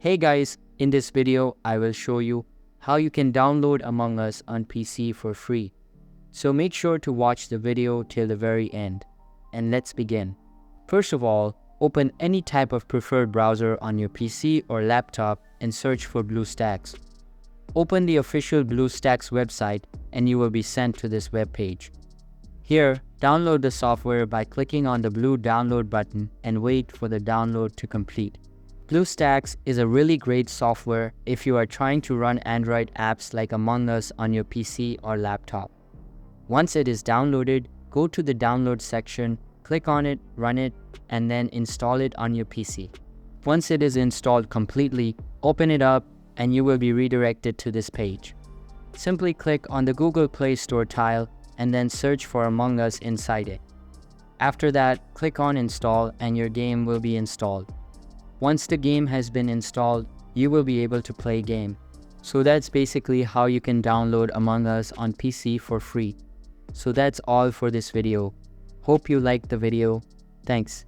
Hey guys, in this video, I will show you how you can download Among Us on PC for free. So make sure to watch the video till the very end. And let's begin. First of all, open any type of preferred browser on your PC or laptop and search for BlueStacks. Open the official BlueStacks website and you will be sent to this web page. Here, download the software by clicking on the blue download button and wait for the download to complete. BlueStacks is a really great software if you are trying to run Android apps like Among Us on your PC or laptop. Once it is downloaded, go to the download section, click on it, run it, and then install it on your PC. Once it is installed completely, open it up and you will be redirected to this page. Simply click on the Google Play Store tile and then search for Among Us inside it. After that, click on Install and your game will be installed. Once the game has been installed, you will be able to play game. So that's basically how you can download Among Us on PC for free. So that's all for this video. Hope you liked the video. Thanks.